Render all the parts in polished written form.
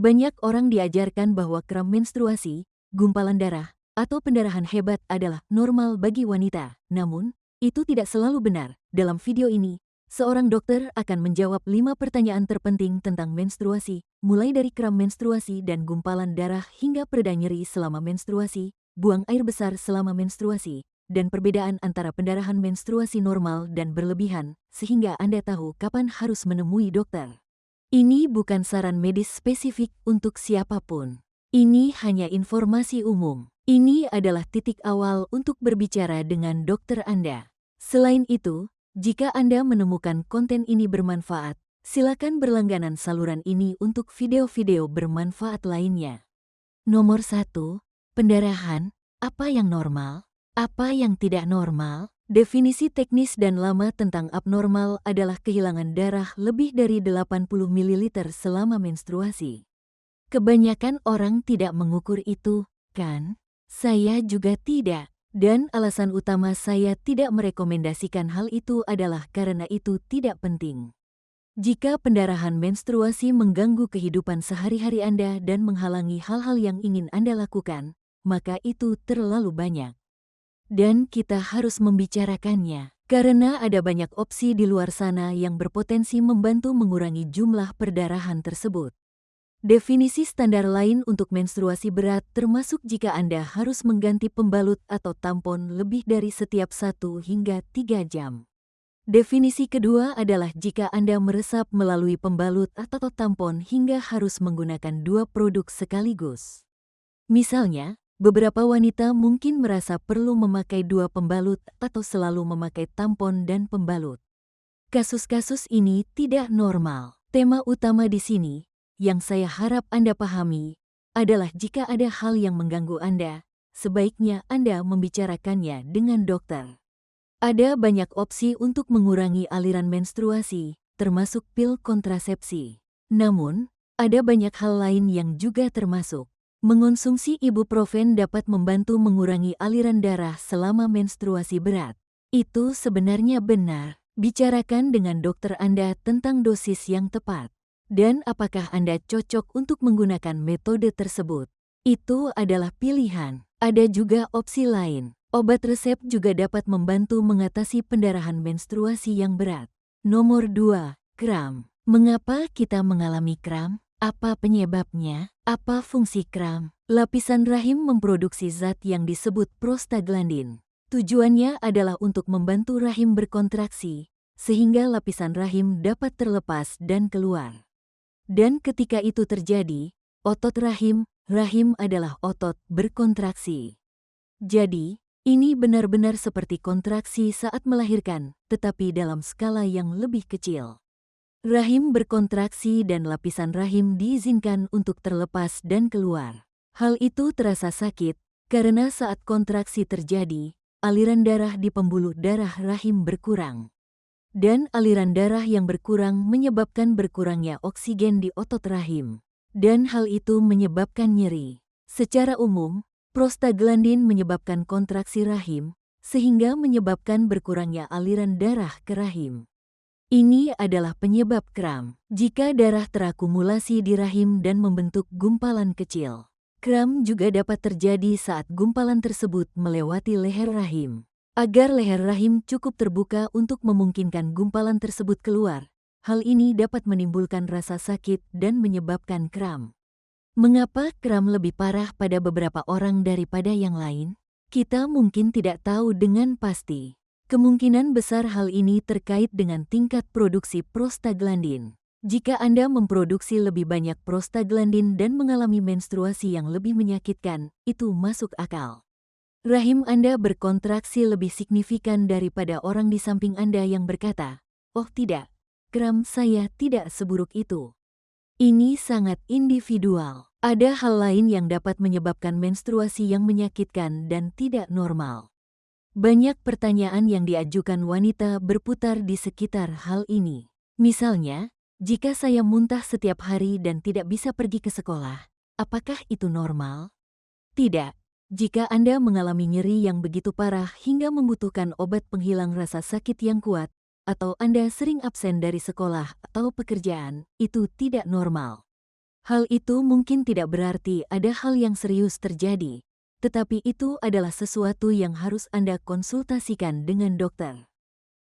Banyak orang diajarkan bahwa kram menstruasi, gumpalan darah, atau pendarahan hebat adalah normal bagi wanita. Namun, itu tidak selalu benar. Dalam video ini, seorang dokter akan menjawab 5 pertanyaan terpenting tentang menstruasi, mulai dari kram menstruasi dan gumpalan darah hingga pereda nyeri selama menstruasi, buang air besar selama menstruasi, dan perbedaan antara pendarahan menstruasi normal dan berlebihan, sehingga Anda tahu kapan harus menemui dokter. Ini bukan saran medis spesifik untuk siapapun. Ini hanya informasi umum. Ini adalah titik awal untuk berbicara dengan dokter Anda. Selain itu, jika Anda menemukan konten ini bermanfaat, silakan berlangganan saluran ini untuk video-video bermanfaat lainnya. Nomor 1. Pendarahan. Apa yang normal? Apa yang tidak normal? Definisi teknis dan lama tentang abnormal adalah kehilangan darah lebih dari 80 ml selama menstruasi. Kebanyakan orang tidak mengukur itu, kan? Saya juga tidak. Dan alasan utama saya tidak merekomendasikan hal itu adalah karena itu tidak penting. Jika pendarahan menstruasi mengganggu kehidupan sehari-hari Anda dan menghalangi hal-hal yang ingin Anda lakukan, maka itu terlalu banyak. Dan kita harus membicarakannya, karena ada banyak opsi di luar sana yang berpotensi membantu mengurangi jumlah perdarahan tersebut. Definisi standar lain untuk menstruasi berat termasuk jika Anda harus mengganti pembalut atau tampon lebih dari setiap 1 hingga 3 jam. Definisi kedua adalah jika Anda meresap melalui pembalut atau tampon hingga harus menggunakan 2 produk sekaligus. Misalnya, beberapa wanita mungkin merasa perlu memakai 2 pembalut atau selalu memakai tampon dan pembalut. Kasus-kasus ini tidak normal. Tema utama di sini, yang saya harap Anda pahami, adalah jika ada hal yang mengganggu Anda, sebaiknya Anda membicarakannya dengan dokter. Ada banyak opsi untuk mengurangi aliran menstruasi, termasuk pil kontrasepsi. Namun, ada banyak hal lain yang juga termasuk. Mengonsumsi ibuprofen dapat membantu mengurangi aliran darah selama menstruasi berat. Itu sebenarnya benar. Bicarakan dengan dokter Anda tentang dosis yang tepat. Dan apakah Anda cocok untuk menggunakan metode tersebut. Itu adalah pilihan. Ada juga opsi lain. Obat resep juga dapat membantu mengatasi pendarahan menstruasi yang berat. Nomor 2. Kram. Mengapa kita mengalami kram? Apa penyebabnya? Apa fungsi kram? Lapisan rahim memproduksi zat yang disebut prostaglandin. Tujuannya adalah untuk membantu rahim berkontraksi, sehingga lapisan rahim dapat terlepas dan keluar. Dan ketika itu terjadi, otot rahim adalah otot berkontraksi. Jadi, ini benar-benar seperti kontraksi saat melahirkan, tetapi dalam skala yang lebih kecil. Rahim berkontraksi dan lapisan rahim diizinkan untuk terlepas dan keluar. Hal itu terasa sakit, karena saat kontraksi terjadi, aliran darah di pembuluh darah rahim berkurang. Dan aliran darah yang berkurang menyebabkan berkurangnya oksigen di otot rahim. Dan hal itu menyebabkan nyeri. Secara umum, prostaglandin menyebabkan kontraksi rahim, sehingga menyebabkan berkurangnya aliran darah ke rahim. Ini adalah penyebab kram. Jika darah terakumulasi di rahim dan membentuk gumpalan kecil. Kram juga dapat terjadi saat gumpalan tersebut melewati leher rahim. Agar leher rahim cukup terbuka untuk memungkinkan gumpalan tersebut keluar, hal ini dapat menimbulkan rasa sakit dan menyebabkan kram. Mengapa kram lebih parah pada beberapa orang daripada yang lain? Kita mungkin tidak tahu dengan pasti. Kemungkinan besar hal ini terkait dengan tingkat produksi prostaglandin. Jika Anda memproduksi lebih banyak prostaglandin dan mengalami menstruasi yang lebih menyakitkan, itu masuk akal. Rahim Anda berkontraksi lebih signifikan daripada orang di samping Anda yang berkata, "Oh tidak, kram saya tidak seburuk itu." Ini sangat individual. Ada hal lain yang dapat menyebabkan menstruasi yang menyakitkan dan tidak normal. Banyak pertanyaan yang diajukan wanita berputar di sekitar hal ini. Misalnya, jika saya muntah setiap hari dan tidak bisa pergi ke sekolah, apakah itu normal? Tidak. Jika Anda mengalami nyeri yang begitu parah hingga membutuhkan obat penghilang rasa sakit yang kuat, atau Anda sering absen dari sekolah atau pekerjaan, itu tidak normal. Hal itu mungkin tidak berarti ada hal yang serius terjadi, tetapi itu adalah sesuatu yang harus Anda konsultasikan dengan dokter.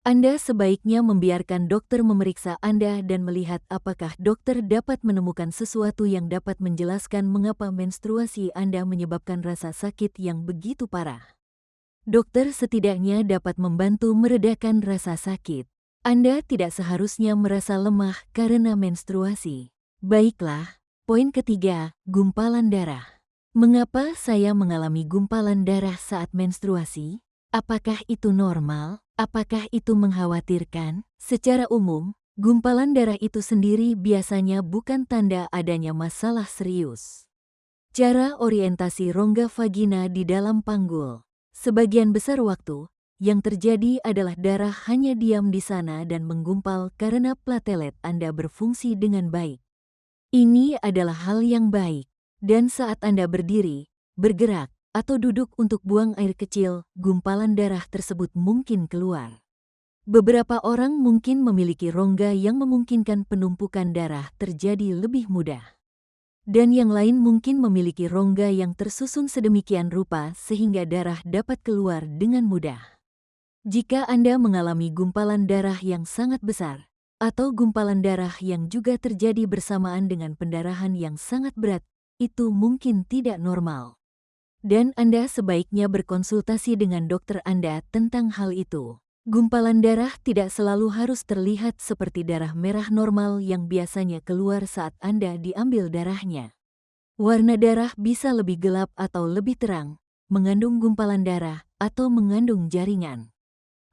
Anda sebaiknya membiarkan dokter memeriksa Anda dan melihat apakah dokter dapat menemukan sesuatu yang dapat menjelaskan mengapa menstruasi Anda menyebabkan rasa sakit yang begitu parah. Dokter setidaknya dapat membantu meredakan rasa sakit. Anda tidak seharusnya merasa lemah karena menstruasi. Baiklah, poin ketiga, gumpalan darah. Mengapa saya mengalami gumpalan darah saat menstruasi? Apakah itu normal? Apakah itu mengkhawatirkan? Secara umum, gumpalan darah itu sendiri biasanya bukan tanda adanya masalah serius. Cara orientasi rongga vagina di dalam panggul. Sebagian besar waktu, yang terjadi adalah darah hanya diam di sana dan menggumpal karena platelet Anda berfungsi dengan baik. Ini adalah hal yang baik, dan saat Anda berdiri, bergerak, atau duduk untuk buang air kecil, gumpalan darah tersebut mungkin keluar. Beberapa orang mungkin memiliki rongga yang memungkinkan penumpukan darah terjadi lebih mudah. Dan yang lain mungkin memiliki rongga yang tersusun sedemikian rupa sehingga darah dapat keluar dengan mudah. Jika Anda mengalami gumpalan darah yang sangat besar, atau gumpalan darah yang juga terjadi bersamaan dengan pendarahan yang sangat berat, itu mungkin tidak normal. Dan Anda sebaiknya berkonsultasi dengan dokter Anda tentang hal itu. Gumpalan darah tidak selalu harus terlihat seperti darah merah normal yang biasanya keluar saat Anda diambil darahnya. Warna darah bisa lebih gelap atau lebih terang, mengandung gumpalan darah, atau mengandung jaringan.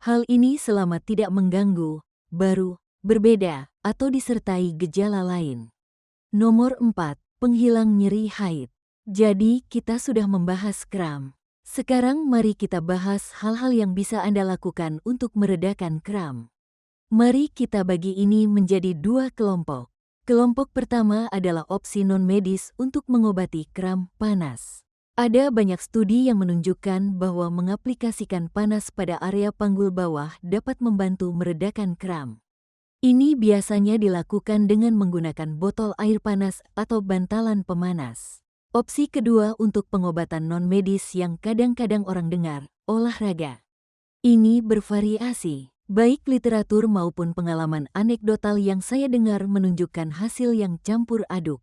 Hal ini selama tidak mengganggu, baru, berbeda, atau disertai gejala lain. Nomor 4. Penghilang nyeri haid. Jadi, kita sudah membahas kram. Sekarang mari kita bahas hal-hal yang bisa Anda lakukan untuk meredakan kram. Mari kita bagi ini menjadi dua kelompok. Kelompok pertama adalah opsi non-medis untuk mengobati kram panas. Ada banyak studi yang menunjukkan bahwa mengaplikasikan panas pada area panggul bawah dapat membantu meredakan kram. Ini biasanya dilakukan dengan menggunakan botol air panas atau bantalan pemanas. Opsi kedua untuk pengobatan non-medis yang kadang-kadang orang dengar, olahraga. Ini bervariasi. Baik literatur maupun pengalaman anekdotal yang saya dengar menunjukkan hasil yang campur aduk.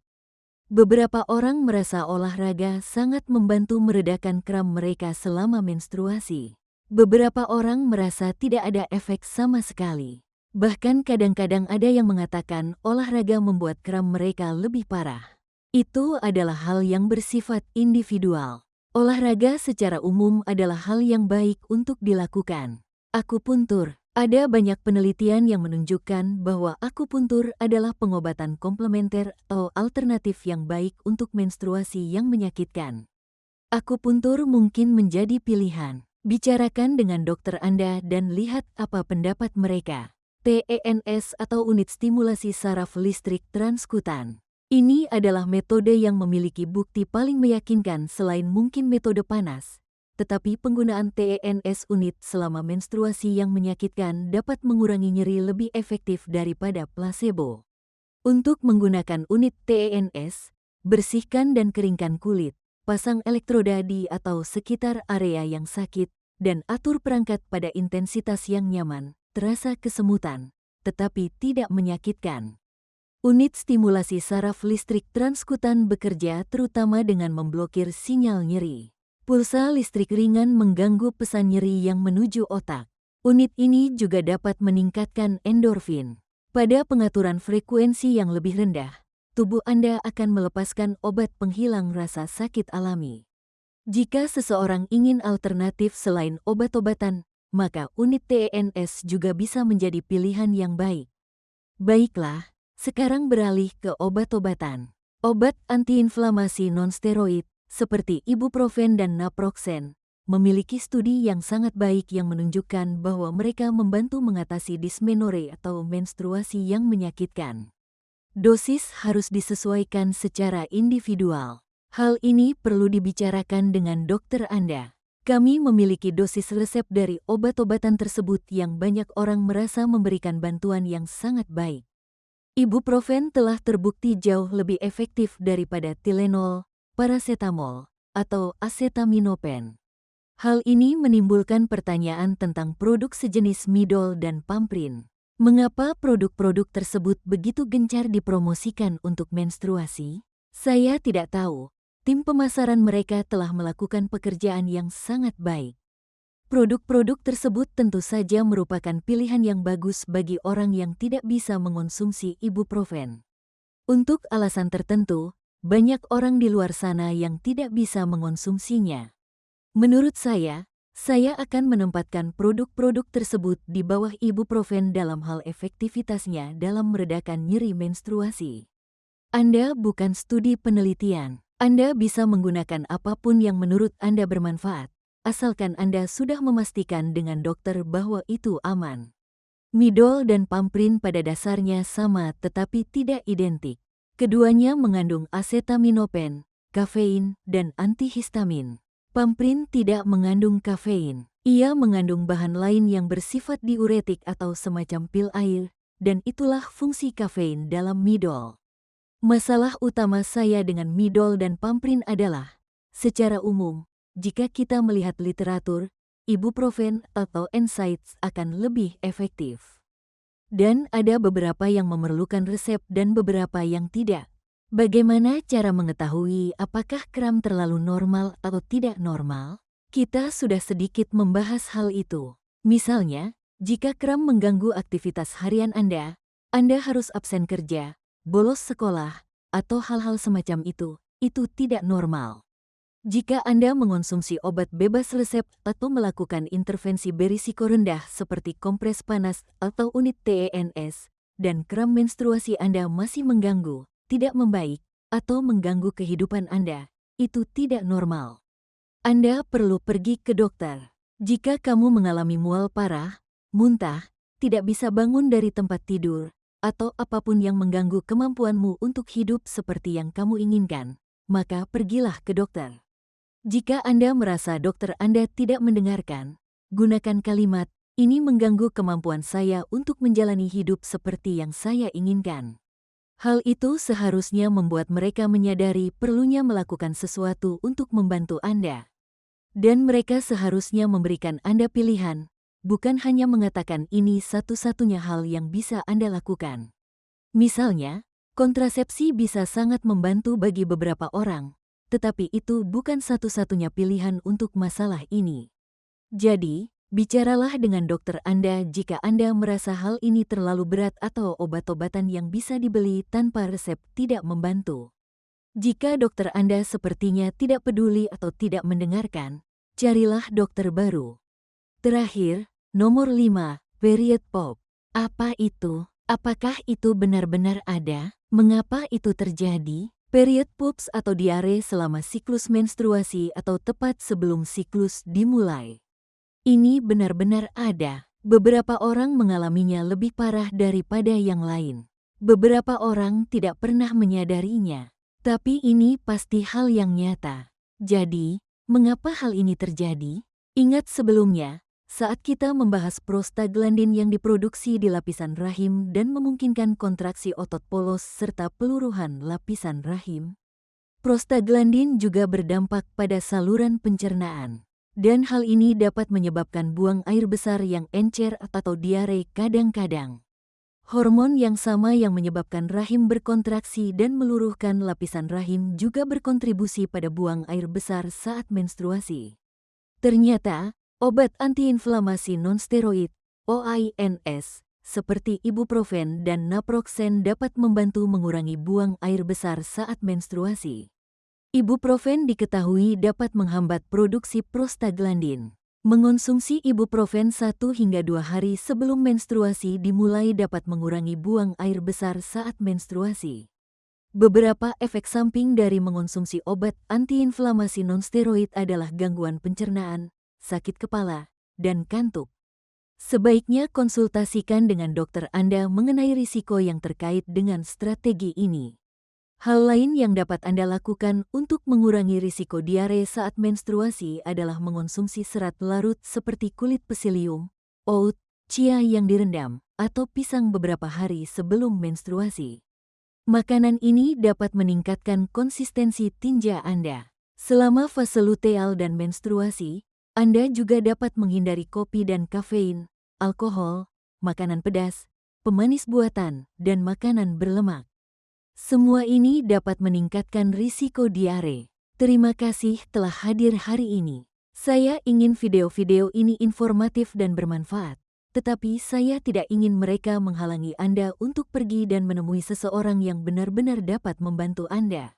Beberapa orang merasa olahraga sangat membantu meredakan kram mereka selama menstruasi. Beberapa orang merasa tidak ada efek sama sekali. Bahkan kadang-kadang ada yang mengatakan olahraga membuat kram mereka lebih parah. Itu adalah hal yang bersifat individual. Olahraga secara umum adalah hal yang baik untuk dilakukan. Akupuntur. Ada banyak penelitian yang menunjukkan bahwa akupuntur adalah pengobatan komplementer atau alternatif yang baik untuk menstruasi yang menyakitkan. Akupuntur mungkin menjadi pilihan. Bicarakan dengan dokter Anda dan lihat apa pendapat mereka. TENS atau unit stimulasi saraf listrik transkutan. Ini adalah metode yang memiliki bukti paling meyakinkan selain mungkin metode panas. Tetapi penggunaan TENS unit selama menstruasi yang menyakitkan dapat mengurangi nyeri lebih efektif daripada placebo. Untuk menggunakan unit TENS, bersihkan dan keringkan kulit, pasang elektroda di atau sekitar area yang sakit, dan atur perangkat pada intensitas yang nyaman, terasa kesemutan, tetapi tidak menyakitkan. Unit stimulasi saraf listrik transkutan bekerja terutama dengan memblokir sinyal nyeri. Pulsa listrik ringan mengganggu pesan nyeri yang menuju otak. Unit ini juga dapat meningkatkan endorfin. Pada pengaturan frekuensi yang lebih rendah, tubuh Anda akan melepaskan obat penghilang rasa sakit alami. Jika seseorang ingin alternatif selain obat-obatan, maka unit TENS juga bisa menjadi pilihan yang baik. Baiklah, sekarang beralih ke obat-obatan. Obat antiinflamasi nonsteroid seperti ibuprofen dan naproxen, memiliki studi yang sangat baik yang menunjukkan bahwa mereka membantu mengatasi dismenore atau menstruasi yang menyakitkan. Dosis harus disesuaikan secara individual. Hal ini perlu dibicarakan dengan dokter Anda. Kami memiliki dosis resep dari obat-obatan tersebut yang banyak orang merasa memberikan bantuan yang sangat baik. Ibuprofen telah terbukti jauh lebih efektif daripada Tylenol, paracetamol, atau acetaminophen. Hal ini menimbulkan pertanyaan tentang produk sejenis Midol dan Pamprin. Mengapa produk-produk tersebut begitu gencar dipromosikan untuk menstruasi? Saya tidak tahu. Tim pemasaran mereka telah melakukan pekerjaan yang sangat baik. Produk-produk tersebut tentu saja merupakan pilihan yang bagus bagi orang yang tidak bisa mengonsumsi ibuprofen. Untuk alasan tertentu, banyak orang di luar sana yang tidak bisa mengonsumsinya. Menurut saya akan menempatkan produk-produk tersebut di bawah ibuprofen dalam hal efektivitasnya dalam meredakan nyeri menstruasi. Anda bukan studi penelitian. Anda bisa menggunakan apapun yang menurut Anda bermanfaat, asalkan Anda sudah memastikan dengan dokter bahwa itu aman. Midol dan Pamprin pada dasarnya sama tetapi tidak identik. Keduanya mengandung acetaminophen, kafein, dan antihistamin. Pamprin tidak mengandung kafein. Ia mengandung bahan lain yang bersifat diuretik atau semacam pil air, dan itulah fungsi kafein dalam Midol. Masalah utama saya dengan Midol dan Pamprin adalah, secara umum, jika kita melihat literatur, ibuprofen atau NSAIDs akan lebih efektif. Dan ada beberapa yang memerlukan resep dan beberapa yang tidak. Bagaimana cara mengetahui apakah kram terlalu normal atau tidak normal? Kita sudah sedikit membahas hal itu. Misalnya, jika kram mengganggu aktivitas harian Anda harus absen kerja, bolos sekolah, atau hal-hal semacam itu tidak normal. Jika Anda mengonsumsi obat bebas resep atau melakukan intervensi berisiko rendah seperti kompres panas atau unit TENS, dan kram menstruasi Anda masih mengganggu, tidak membaik, atau mengganggu kehidupan Anda, itu tidak normal. Anda perlu pergi ke dokter. Jika kamu mengalami mual parah, muntah, tidak bisa bangun dari tempat tidur, atau apapun yang mengganggu kemampuanmu untuk hidup seperti yang kamu inginkan, maka pergilah ke dokter. Jika Anda merasa dokter Anda tidak mendengarkan, gunakan kalimat, "Ini mengganggu kemampuan saya untuk menjalani hidup seperti yang saya inginkan." Hal itu seharusnya membuat mereka menyadari perlunya melakukan sesuatu untuk membantu Anda. Dan mereka seharusnya memberikan Anda pilihan, bukan hanya mengatakan ini satu-satunya hal yang bisa Anda lakukan. Misalnya, kontrasepsi bisa sangat membantu bagi beberapa orang, tetapi itu bukan satu-satunya pilihan untuk masalah ini. Jadi, bicaralah dengan dokter Anda jika Anda merasa hal ini terlalu berat atau obat-obatan yang bisa dibeli tanpa resep tidak membantu. Jika dokter Anda sepertinya tidak peduli atau tidak mendengarkan, carilah dokter baru. Terakhir, nomor 5, period pop. Apa itu? Apakah itu benar-benar ada? Mengapa itu terjadi? Period poops atau diare selama siklus menstruasi atau tepat sebelum siklus dimulai. Ini benar-benar ada. Beberapa orang mengalaminya lebih parah daripada yang lain. Beberapa orang tidak pernah menyadarinya. Tapi ini pasti hal yang nyata. Jadi, mengapa hal ini terjadi? Ingat sebelumnya, saat kita membahas prostaglandin yang diproduksi di lapisan rahim dan memungkinkan kontraksi otot polos serta peluruhan lapisan rahim. Prostaglandin juga berdampak pada saluran pencernaan. Dan hal ini dapat menyebabkan buang air besar yang encer atau diare kadang-kadang. Hormon yang sama yang menyebabkan rahim berkontraksi dan meluruhkan lapisan rahim juga berkontribusi pada buang air besar saat menstruasi. Ternyata, obat antiinflamasi nonsteroid, OINS, seperti ibuprofen dan naproxen dapat membantu mengurangi buang air besar saat menstruasi. Ibuprofen diketahui dapat menghambat produksi prostaglandin. Mengonsumsi ibuprofen 1 hingga 2 hari sebelum menstruasi dimulai dapat mengurangi buang air besar saat menstruasi. Beberapa efek samping dari mengonsumsi obat antiinflamasi nonsteroid adalah gangguan pencernaan, sakit kepala, dan kantuk. Sebaiknya konsultasikan dengan dokter Anda mengenai risiko yang terkait dengan strategi ini. Hal lain yang dapat Anda lakukan untuk mengurangi risiko diare saat menstruasi adalah mengonsumsi serat larut seperti kulit psilium, oat, chia yang direndam, atau pisang beberapa hari sebelum menstruasi. Makanan ini dapat meningkatkan konsistensi tinja Anda. Selama fase luteal dan menstruasi, Anda juga dapat menghindari kopi dan kafein, alkohol, makanan pedas, pemanis buatan, dan makanan berlemak. Semua ini dapat meningkatkan risiko diare. Terima kasih telah hadir hari ini. Saya ingin video-video ini informatif dan bermanfaat, tetapi saya tidak ingin mereka menghalangi Anda untuk pergi dan menemui seseorang yang benar-benar dapat membantu Anda.